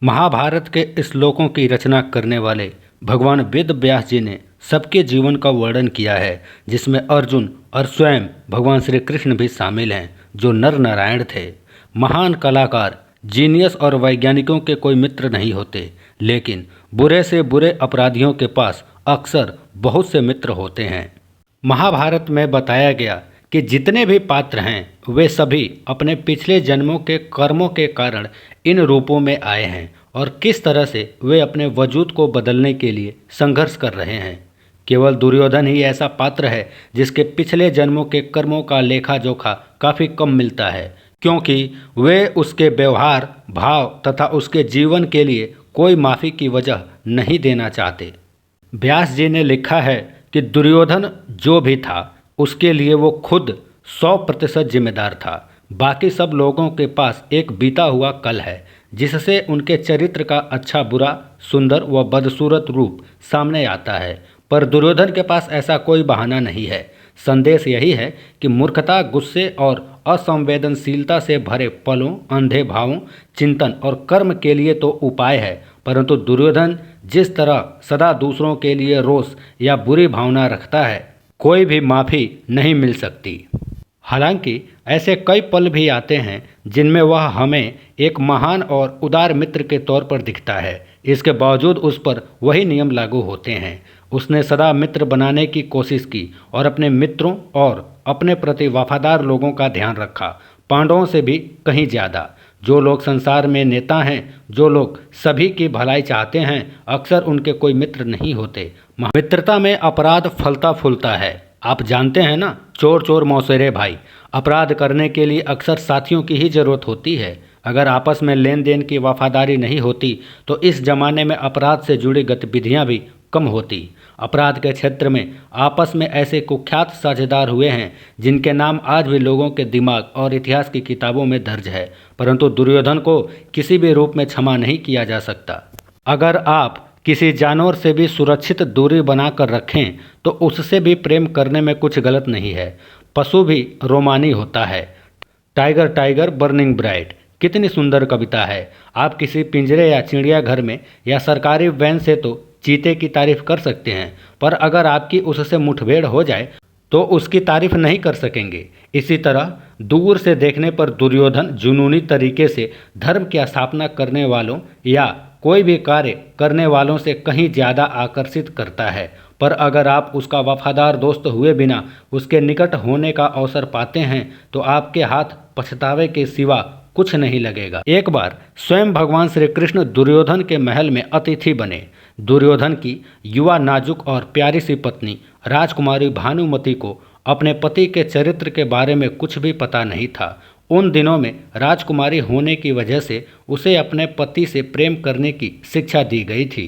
महाभारत के श्लोकों की रचना करने वाले भगवान वेद व्यास जी ने सबके जीवन का वर्णन किया है, जिसमें अर्जुन और स्वयं भगवान श्री कृष्ण भी शामिल हैं, जो नर नारायण थे। महान कलाकार, जीनियस और वैज्ञानिकों के कोई मित्र नहीं होते, लेकिन बुरे से बुरे अपराधियों के पास अक्सर बहुत से मित्र होते हैं। महाभारत में बताया गया कि जितने भी पात्र हैं वे सभी अपने पिछले जन्मों के कर्मों के कारण इन रूपों में आए हैं और किस तरह से वे अपने वजूद को बदलने के लिए संघर्ष कर रहे हैं। केवल दुर्योधन ही ऐसा पात्र है जिसके पिछले जन्मों के कर्मों का लेखा जोखा काफ़ी कम मिलता है, क्योंकि वे उसके व्यवहार, भाव तथा उसके जीवन के लिए कोई माफ़ी की वजह नहीं देना चाहते। व्यास जी ने लिखा है कि दुर्योधन जो भी था उसके लिए वो खुद 100% जिम्मेदार था। बाकी सब लोगों के पास एक बीता हुआ कल है, जिससे उनके चरित्र का अच्छा बुरा, सुंदर व बदसूरत रूप सामने आता है, पर दुर्योधन के पास ऐसा कोई बहाना नहीं है। संदेश यही है कि मूर्खता, गुस्से और असंवेदनशीलता से भरे पलों, अंधे भावों, चिंतन और कर्म के लिए तो उपाय है, परंतु दुर्योधन जिस तरह सदा दूसरों के लिए रोष या बुरी भावना रखता है, कोई भी माफ़ी नहीं मिल सकती। हालांकि ऐसे कई पल भी आते हैं जिनमें वह हमें एक महान और उदार मित्र के तौर पर दिखता है। इसके बावजूद उस पर वही नियम लागू होते हैं। उसने सदा मित्र बनाने की कोशिश की और अपने मित्रों और अपने प्रति वफादार लोगों का ध्यान रखा, पांडवों से भी कहीं ज़्यादा। जो लोग संसार में नेता हैं, जो लोग सभी की भलाई चाहते हैं, अक्सर उनके कोई मित्र नहीं होते। मित्रता में अपराध फलता फूलता है। आप जानते हैं ना, चोर चोर मौसेरे भाई। अपराध करने के लिए अक्सर साथियों की ही ज़रूरत होती है। अगर आपस में लेन देन की वफादारी नहीं होती तो इस जमाने में अपराध से जुड़ी गतिविधियां भी कम होती। अपराध के क्षेत्र में आपस में ऐसे कुख्यात साझेदार हुए हैं जिनके नाम आज भी लोगों के दिमाग और इतिहास की किताबों में दर्ज है, परंतु दुर्योधन को किसी भी रूप में क्षमा नहीं किया जा सकता। अगर आप किसी जानवर से भी सुरक्षित दूरी बनाकर रखें तो उससे भी प्रेम करने में कुछ गलत नहीं है। पशु भी रोमानी होता है। टाइगर टाइगर बर्निंग ब्राइट, कितनी सुंदर कविता है। आप किसी पिंजरे या चिड़ियाघर में या सरकारी वैन से तो चीते की तारीफ कर सकते हैं, पर अगर आपकी उससे मुठभेड़ हो जाए तो उसकी तारीफ नहीं कर सकेंगे। इसी तरह दूर से देखने पर दुर्योधन जुनूनी तरीके से धर्म की स्थापना करने वालों या कोई भी कार्य करने वालों से कहीं ज़्यादा आकर्षित करता है, पर अगर आप उसका वफादार दोस्त हुए बिना उसके निकट होने का अवसर पाते हैं तो आपके हाथ पछतावे के सिवा कुछ नहीं लगेगा। एक बार स्वयं भगवान श्री कृष्ण दुर्योधन के महल में अतिथि बने। दुर्योधन की युवा, नाजुक और प्यारी सी पत्नी राजकुमारी भानुमति को अपने पति के चरित्र के बारे में कुछ भी पता नहीं था। उन दिनों में राजकुमारी होने की वजह से उसे अपने पति से प्रेम करने की शिक्षा दी गई थी।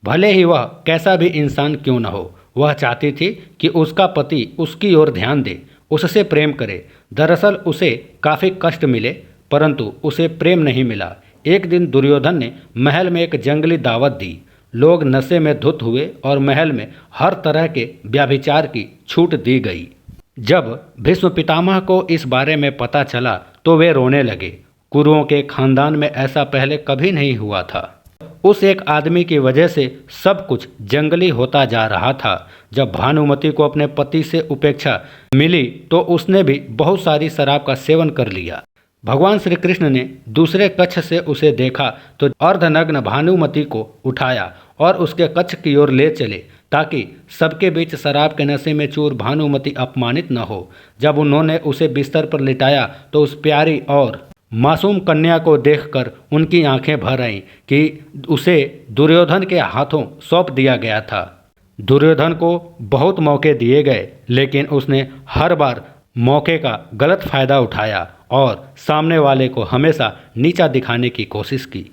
भले ही वह कैसा भी इंसान क्यों न हो, वह चाहती थी कि उसका पति उसकी ओर ध्यान दे, उससे प्रेम करे। दरअसल उसे काफ़ी कष्ट मिले, परंतु उसे प्रेम नहीं मिला। एक दिन दुर्योधन ने महल में एक जंगली दावत दी। लोग नशे में धुत हुए और महल में हर तरह के व्यभिचार की छूट दी गई। जब भीष्म पितामह को इस बारे में पता चला तो वे रोने लगे। कुरुओं के खानदान में ऐसा पहले कभी नहीं हुआ था। उस एक आदमी की वजह से सब कुछ जंगली होता जा रहा था। जब भानुमति को अपने पति से उपेक्षा मिली तो उसने भी बहुत सारी शराब का सेवन कर लिया। भगवान श्री कृष्ण ने दूसरे कक्ष से उसे देखा तो अर्धनग्न भानुमति को उठाया और उसके कक्ष की ओर ले चले, ताकि सबके बीच शराब के नशे में चूर भानुमति अपमानित न हो। जब उन्होंने उसे बिस्तर पर लिटाया तो उस प्यारी और मासूम कन्या को देखकर उनकी आंखें भर आईं कि उसे दुर्योधन के हाथों सौंप दिया गया था। दुर्योधन को बहुत मौके दिए गए, लेकिन उसने हर बार मौके का गलत फायदा उठाया और सामने वाले को हमेशा नीचा दिखाने की कोशिश की।